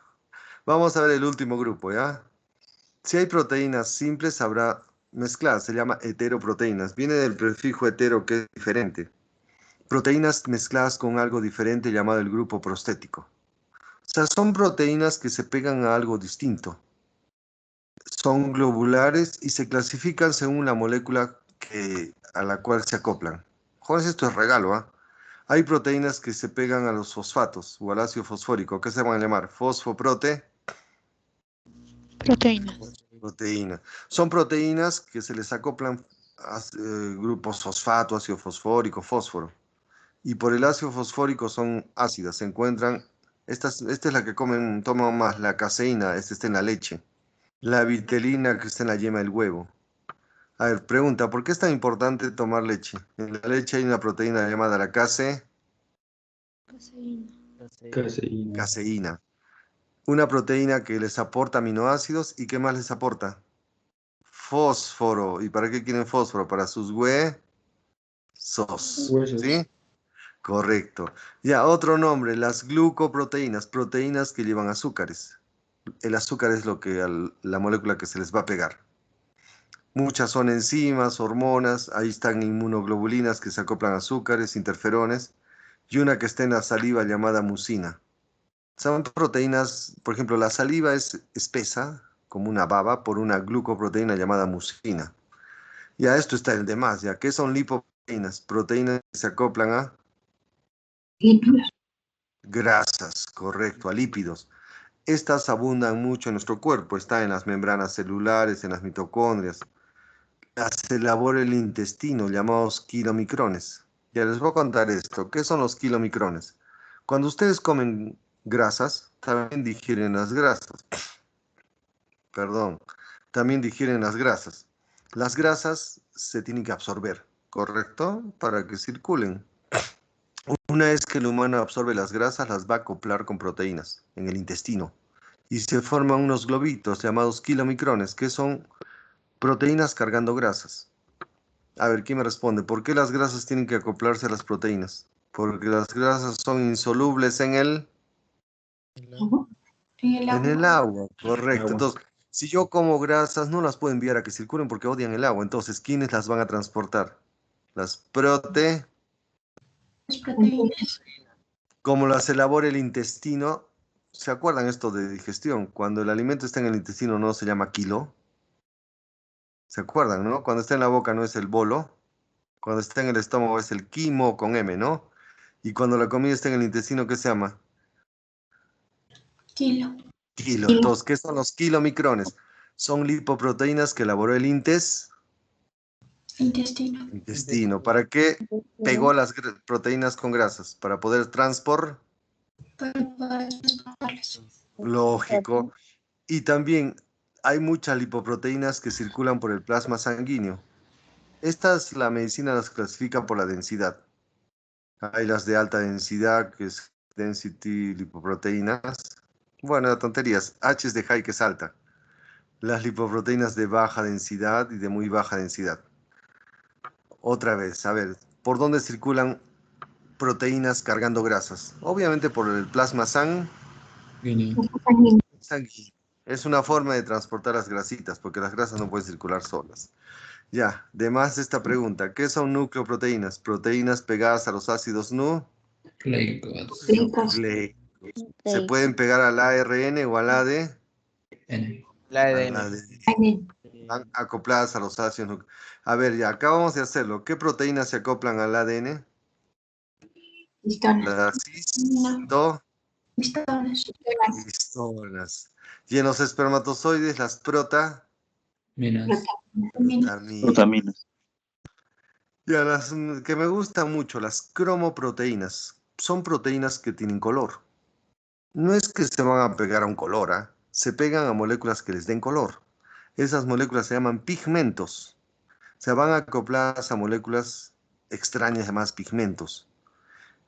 Vamos a ver el último grupo, ¿ya? Si hay proteínas simples, habrá mezcladas, se llama heteroproteínas. Viene del prefijo hetero, que es diferente. proteínas mezcladas con algo diferente llamado el grupo prostético. O sea, son proteínas que se pegan a algo distinto. Son globulares y se clasifican según la molécula a la cual se acoplan. Jóvenes, esto es regalo, ¿ah? Hay proteínas que se pegan a los fosfatos o al ácido fosfórico. ¿Qué se van a llamar? Fosfoprote. Proteínas. Proteína. Son proteínas que se les acoplan grupos fosfato, ácido fosfórico, fósforo. Y por el ácido fosfórico son ácidas. Se encuentran, esta es la que toman más, la caseína, esta está en la leche. La vitelina que está en la yema del huevo. A ver, pregunta, ¿por qué es tan importante tomar leche? En la leche hay una proteína llamada la Caseína. caseína. Una proteína que les aporta aminoácidos y ¿qué más les aporta? Fósforo. ¿Y para qué quieren fósforo? Para sus huesos. Huesos. ¿Sí? Correcto. Ya, otro nombre, las glucoproteínas, proteínas que llevan azúcares. El azúcar es la molécula que se les va a pegar. Muchas son enzimas, hormonas, ahí están inmunoglobulinas que se acoplan a azúcares, interferones, y una que está en la saliva llamada mucina. Son proteínas, por ejemplo, la saliva es espesa, como una baba, por una glucoproteína llamada mucina. Ya esto está el demás, ya. ¿Qué son lipoproteínas? Proteínas que se acoplan a Lípidos. grasas, correcto, a lípidos. Estas abundan mucho en nuestro cuerpo, están en las membranas celulares, en las mitocondrias. Las elabora el intestino, llamados kilomicrones. Ya les voy a contar esto. ¿Qué son los kilomicrones? Cuando ustedes comen grasas, también digieren las grasas. Perdón, también digieren las grasas. Las grasas se tienen que absorber, ¿correcto? Para que circulen. Una vez que el humano absorbe las grasas, las va a acoplar con proteínas en el intestino. Y se forman unos globitos llamados kilomicrones, que son proteínas cargando grasas. A ver, ¿quién me responde? ¿Por qué las grasas tienen que acoplarse a las proteínas? Porque las grasas son insolubles en el agua, correcto. Agua. Entonces, si yo como grasas, no las puedo enviar a que circulen porque odian el agua. Entonces, ¿quiénes las van a transportar? Las Las proteínas. como las elabora el intestino. ¿Se acuerdan esto de digestión? Cuando el alimento está en el intestino no se llama kilo. ¿Se acuerdan, no? Cuando está en la boca no es el bolo. Cuando está en el estómago es el quimo con M, ¿no? Y cuando la comida está en el intestino, ¿qué se llama? Kilo. Kilo. Entonces, ¿qué son los kilomicrones? Son lipoproteínas que elaboró el Intestino. intestino. ¿Para qué pegó las proteínas con grasas? Para poder transportar. Para poder transportarlas. Lógico. Y también hay muchas lipoproteínas que circulan por el plasma sanguíneo. Estas, la medicina las clasifica por la densidad. Hay las de alta densidad, que es density lipoproteínas. Bueno, tonterías. H es de high, que es alta. Las lipoproteínas de baja densidad y de muy baja densidad. Otra vez, a ver, ¿por dónde circulan proteínas cargando grasas? Obviamente por el plasma Guinea. sanguíneo. Es una forma de transportar las grasitas, porque las grasas no pueden circular solas. Ya, de más esta pregunta, ¿qué son nucleoproteínas? Proteínas pegadas a los ácidos Glucose. nucleicos. Se pueden pegar al ARN o al AD, N. La al ADN. ADN. Están acopladas a los ácidos nucleicos. A ver, ya, acabamos de hacerlo. ¿Qué proteínas se acoplan al ADN? Histonas. Las Histonas. histonas. Y en los espermatozoides, las Minas. protaminas. Ya, las que me gustan mucho, las cromoproteínas. Son proteínas que tienen color. No es que se van a pegar a un color, ¿ah? Se pegan a moléculas que les den color. Esas moléculas se llaman pigmentos. Se van acopladas a moléculas extrañas llamadas pigmentos.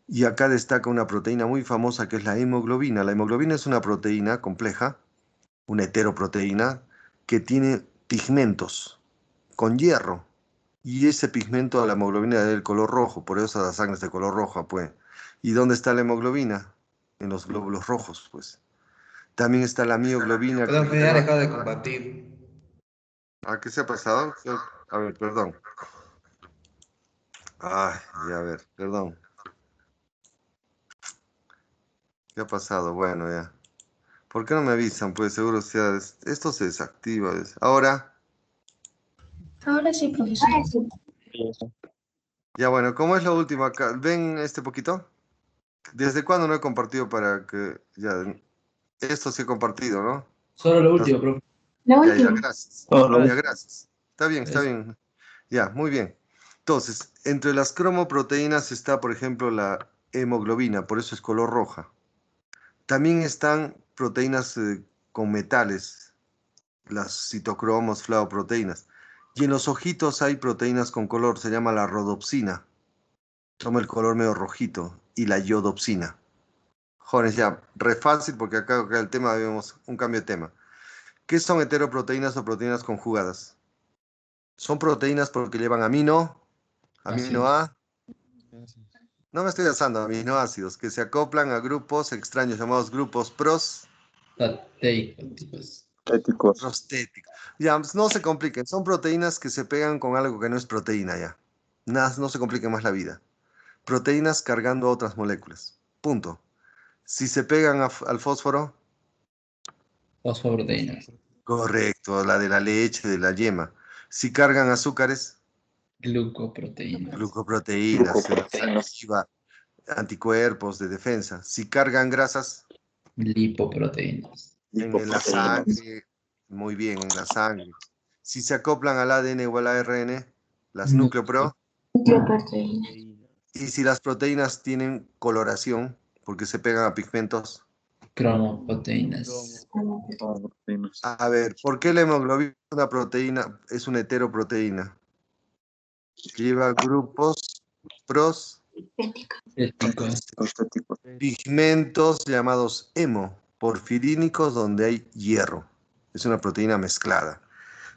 Y acá destaca una proteína muy famosa que es la hemoglobina. La hemoglobina es una proteína compleja, una heteroproteína, que tiene pigmentos con hierro. Y ese pigmento a la hemoglobina es del color rojo, por eso la sangre es de color rojo, pues. ¿Y dónde está la hemoglobina? En los glóbulos rojos, pues. También está la mioglobina. Perdón, que ya ha dejado de combatir. ¿A qué se ha pasado? A ver, perdón. Ay, ya a ver, perdón. ¿Qué ha pasado? Bueno, ya. ¿Por qué no me avisan? Pues seguro sea, esto se desactiva. Ahora, Ahora sí, profesor. ya bueno, ¿cómo es lo último acá? ¿Ven este poquito? ¿Desde cuándo no he compartido para que ya... Esto sí he compartido, ¿no? Solo lo último, profe. La Ya, última. gracias. No, Ya, gracias. Está bien, está Es- bien. Ya, muy bien. Entonces, entre las cromoproteínas está, por ejemplo, la hemoglobina, por eso es color roja. También están proteínas con metales, las citocromos, flavoproteínas. Y en los ojitos hay proteínas con color, se llama la rodopsina. Toma el color medio rojito. Y la iodopsina. Jóvenes, ya, re fácil porque acá el tema, vemos un cambio de tema. ¿Qué son heteroproteínas o proteínas conjugadas? Son proteínas porque llevan amino Ácidos. A, no me estoy asando, aminoácidos, que se acoplan a grupos extraños llamados grupos Proteicos. éticos. prostéticos. Ya, pues, no se compliquen, son proteínas que se pegan con algo que no es proteína ya. Nada, no se complique más la vida. Proteínas cargando otras moléculas. Punto. Si se pegan al fósforo, Fosfoproteínas. correcto, la de la leche, de la yema. Si cargan azúcares, Glucoproteínas. glucoproteínas, saliva, anticuerpos de defensa. Si cargan grasas, Lipoproteínas. en la sangre, muy bien, en la sangre. Si se acoplan al ADN o al ARN, las nucleopro. Nucleoproteína. Y si las proteínas tienen coloración, porque se pegan a pigmentos. Cromoproteínas. A ver, ¿por qué la hemoglobina es una proteína, es una heteroproteína? Que lleva grupos Ética. Éticos. pigmentos llamados porfirínicos, donde hay hierro. Es una proteína mezclada.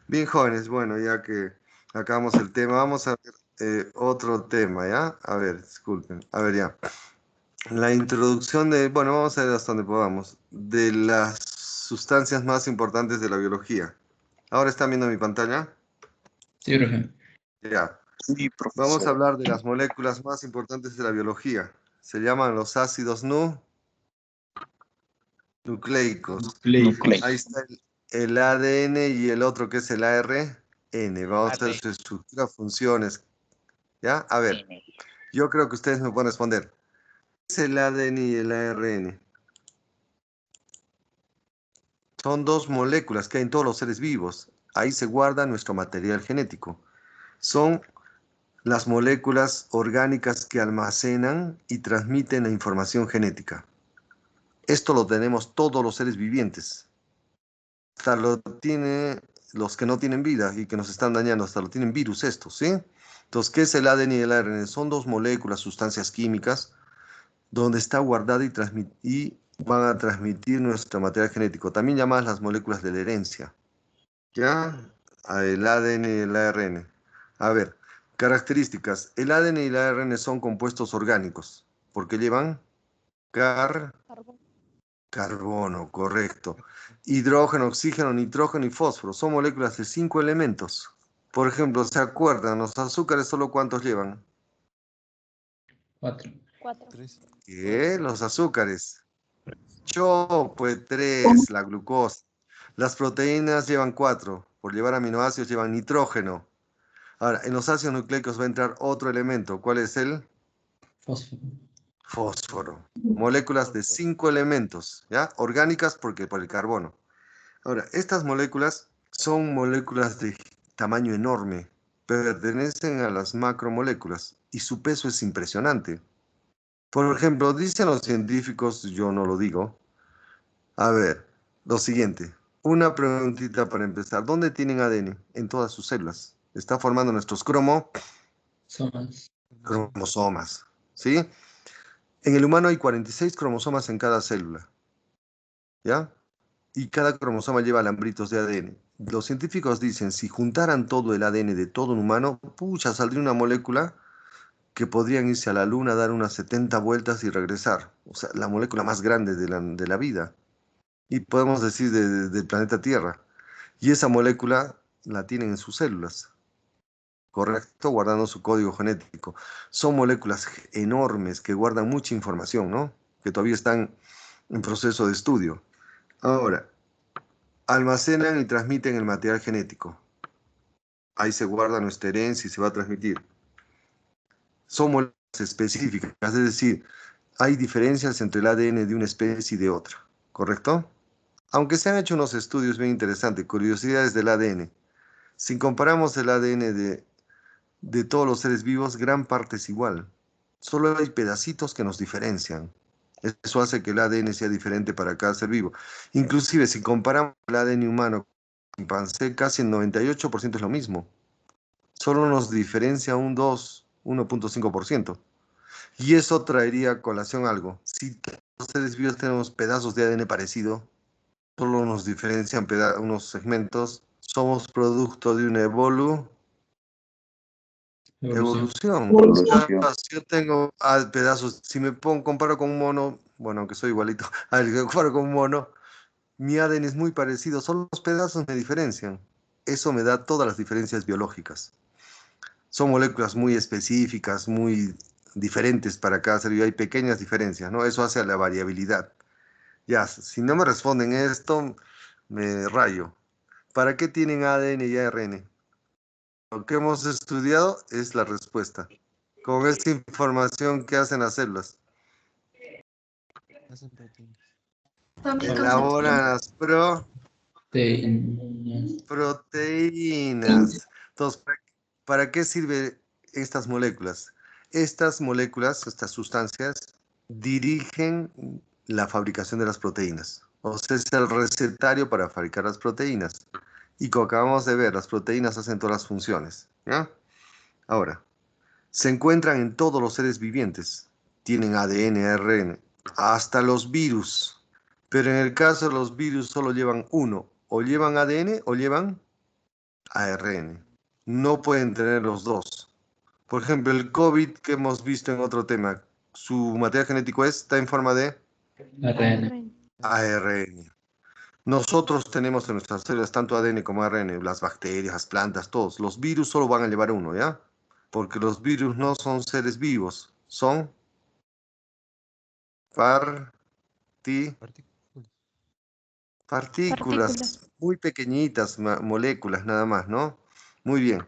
Bien, jóvenes, bueno, ya que acabamos el tema, vamos a ver otro tema, ¿ya? A ver, disculpen. A ver, ya. La introducción de, bueno, vamos a ver hasta donde podamos, de las sustancias más importantes de la biología. ¿Ahora están viendo mi pantalla? Sí, profe. Ya. Vamos a hablar de las moléculas más importantes de la biología. Se llaman los ácidos nucleicos. Ahí está el ADN y el otro que es el ARN. Vamos a ver su estructura, funciones. ¿Ya? A ver, yo creo que ustedes me pueden responder. ¿Qué es el ADN y el ARN? Son dos moléculas que hay en todos los seres vivos. Ahí se guarda nuestro material genético. Son las moléculas orgánicas que almacenan y transmiten la información genética. Esto lo tenemos todos los seres vivientes. Hasta lo tiene los que no tienen vida y que nos están dañando, hasta lo tienen virus estos, ¿sí? Entonces, ¿qué es el ADN y el ARN? Son dos moléculas, sustancias químicas, donde está guardada y van a transmitir nuestro material genético, también llamadas las moléculas de la herencia, ¿ya? El ADN y el ARN. A ver, características. El ADN y el ARN son compuestos orgánicos, porque llevan carbono, correcto. Hidrógeno, oxígeno, nitrógeno y fósforo. Son moléculas de 5 elementos. Por ejemplo, ¿se acuerdan? ¿Los azúcares solo cuántos llevan? 4. ¿Qué? Los azúcares. Pues 3, la glucosa. Las proteínas llevan 4. Por llevar aminoácidos llevan nitrógeno. Ahora, en los ácidos nucleicos va a entrar otro elemento. ¿Cuál es el? Fósforo. Fósforo. Moléculas de 5 elementos, ¿ya? Orgánicas porque por el carbono. Ahora, estas moléculas son moléculas de tamaño enorme. Pertenecen a las macromoléculas y su peso es impresionante. Por ejemplo, dicen los científicos, yo no lo digo. A ver, lo siguiente. Una preguntita para empezar. ¿Dónde tienen ADN? En todas sus células. Está formando nuestros Somas. cromosomas. ¿Sí? En el humano hay 46 cromosomas en cada célula. ¿Ya? Y cada cromosoma lleva alambritos de ADN. Los científicos dicen, si juntaran todo el ADN de todo un humano, pucha, saldría una molécula que podrían irse a la luna, dar unas 70 vueltas y regresar. O sea, la molécula más grande de la vida. Y podemos decir del planeta Tierra. Y esa molécula la tienen en sus células, ¿correcto? Guardando su código genético. Son moléculas enormes que guardan mucha información, ¿no? Que todavía están en proceso de estudio. Ahora, almacenan y transmiten el material genético. Ahí se guarda nuestra herencia y se va a transmitir. Son moléculas específicas, es decir, hay diferencias entre el ADN de una especie y de otra, ¿correcto? Aunque se han hecho unos estudios bien interesantes, curiosidades del ADN. Si comparamos el ADN de todos los seres vivos, gran parte es igual. Solo hay pedacitos que nos diferencian. Eso hace que el ADN sea diferente para cada ser vivo. Inclusive, si comparamos el ADN humano con el chimpancé, casi el 98% es lo mismo. Solo nos diferencia un 1.5%. Y eso traería a colación algo. Si todos los seres vivos tenemos pedazos de ADN parecido, solo nos diferencian unos segmentos, somos producto de una Evolución. evolución. Evolución. Si yo tengo pedazos, si me comparo con un mono, bueno, aunque soy igualito, que comparo con un mono, mi ADN es muy parecido, solo los pedazos me diferencian. Eso me da todas las diferencias biológicas. Son moléculas muy específicas, muy diferentes para cada ser vivo. Hay pequeñas diferencias, ¿no? Eso hace a la variabilidad. Ya, si no me responden esto, me rayo. ¿Para qué tienen ADN y ARN? Lo que hemos estudiado es la respuesta. Con esta información, ¿qué hacen las células? Hacen proteínas. Elaboran las Proteínas. proteínas. Entonces, ¿para qué sirven estas moléculas? Estas moléculas, estas sustancias, dirigen la fabricación de las proteínas. O sea, es el recetario para fabricar las proteínas. Y como acabamos de ver, las proteínas hacen todas las funciones, ¿ya? Ahora, se encuentran en todos los seres vivientes. Tienen ADN, ARN, hasta los virus. Pero en el caso de los virus solo llevan uno. O llevan ADN o llevan ARN. No pueden tener los dos. Por ejemplo, el COVID que hemos visto en otro tema, su material genético está en forma de ARN. ARN. Nosotros tenemos en nuestras células tanto ADN como ARN, las bacterias, las plantas, todos. Los virus solo van a llevar uno, ¿ya? Porque los virus no son seres vivos, son partículas muy pequeñitas, moléculas nada más, ¿no? Muy bien.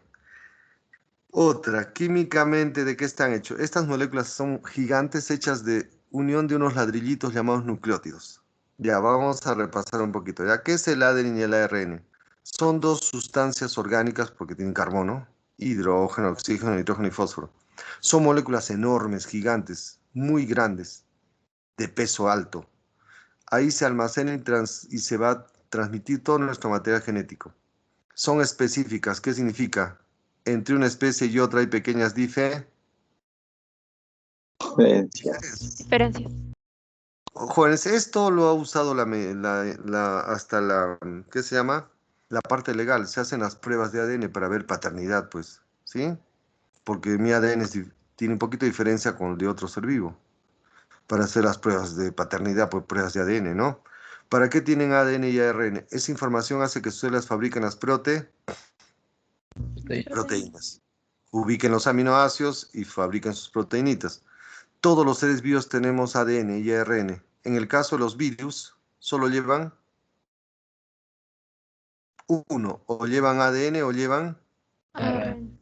Otra, químicamente, ¿de qué están hechos? Estas moléculas son gigantes hechas de unión de unos ladrillitos llamados nucleótidos. Ya, vamos a repasar un poquito. ¿Ya? ¿Qué es el ADN y el ARN? Son dos sustancias orgánicas porque tienen carbono, hidrógeno, oxígeno, nitrógeno y fósforo. Son moléculas enormes, gigantes, muy grandes, de peso alto. Ahí se almacena y se va a transmitir todo nuestro material genético. Son específicas. ¿Qué significa? Entre una especie y otra hay pequeñas diferencias. Diferencias. Jóvenes, esto lo ha usado hasta la, ¿qué se llama? La parte legal. Se hacen las pruebas de ADN para ver paternidad, pues, ¿sí? Porque mi ADN tiene un poquito de diferencia con el de otro ser vivo. Para hacer las pruebas de paternidad, pues pruebas de ADN, ¿no? ¿Para qué tienen ADN y ARN? Esa información hace que sus células fabriquen las proteínas. Ubiquen los aminoácidos y fabriquen sus proteínitas. Todos los seres vivos tenemos ADN y ARN. En el caso de los virus, solo llevan uno. O llevan ADN o llevan... ARN.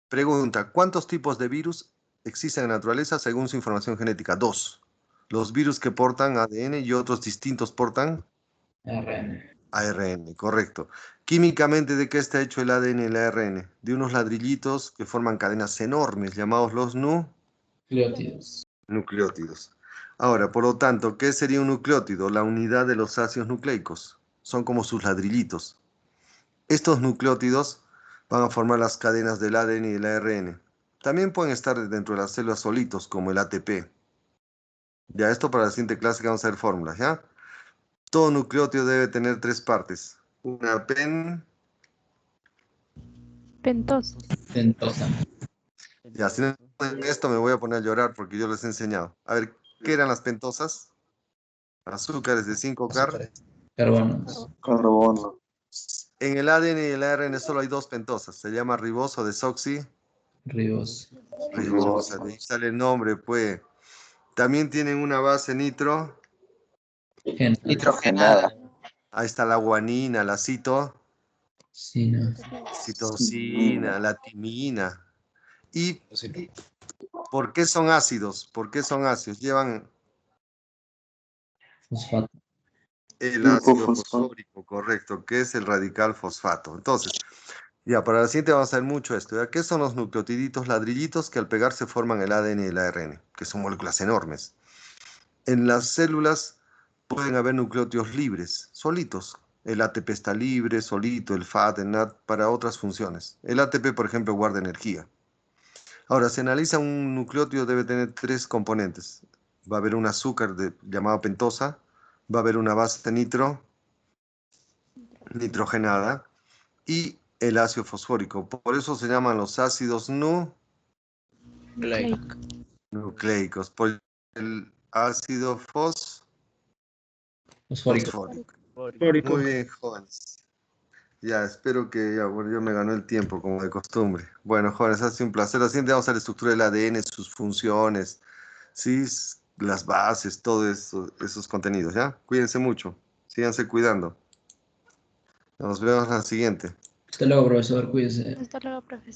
Pregunta, ¿cuántos tipos de virus existen en la naturaleza según su información genética? 2. Los virus que portan ADN y otros distintos portan ARN. ARN, correcto. Químicamente, ¿de qué está hecho el ADN y el ARN? De unos ladrillitos que forman cadenas enormes llamados los nucleótidos. Ahora, por lo tanto, ¿qué sería un nucleótido? La unidad de los ácidos nucleicos. Son como sus ladrillitos. Estos nucleótidos van a formar las cadenas del ADN y el ARN. También pueden estar dentro de las células solitos, como el ATP. Ya, esto para la siguiente clase que vamos a ver fórmulas, ¿ya? Todo nucleótido debe tener 3 partes. Una Pentosa. Pentosa. Ya, si no en esto me voy a poner a llorar porque yo les he enseñado. A ver, ¿qué eran las pentosas? Azúcares de 5 Carbonos. Carbono. En el ADN y el ARN solo hay 2 pentosas. Se llama riboso desoxirribosa. Ribos. De ahí sale el nombre, pues. También tienen una base nitro Nitrogenada. Ahí está la guanina, la Cina. citosina, la timina. ¿Y por qué son ácidos? ¿Por qué son ácidos? Llevan Fosfato. el ácido fosfórico, correcto, que es el radical fosfato. Entonces, ya, para la siguiente vamos a ver mucho esto. ¿Ya? ¿Qué son los nucleotiditos ladrillitos que al pegarse forman el ADN y el ARN? Que son moléculas enormes. En las células pueden haber nucleótidos libres, solitos. El ATP está libre, solito, el FAT, el NAT, para otras funciones. El ATP, por ejemplo, guarda energía. Ahora, se analiza un nucleótido, debe tener 3 componentes. Va a haber un azúcar llamado pentosa, va a haber una base nitrogenada, y el ácido fosfórico. Por eso se llaman los ácidos nucleicos, por el ácido Fosfórico. fosfórico. Muy bien, jóvenes. Ya, espero que bueno, yo me ganó el tiempo, como de costumbre. Bueno, jóvenes, ha sido un placer. La siguiente vamos a la estructura del ADN, sus funciones, ¿sí? Las bases, todos esos contenidos, ¿ya? Cuídense mucho. Síganse cuidando. Nos vemos en la siguiente. Hasta luego, profesor. Cuídese. Hasta luego, profesor.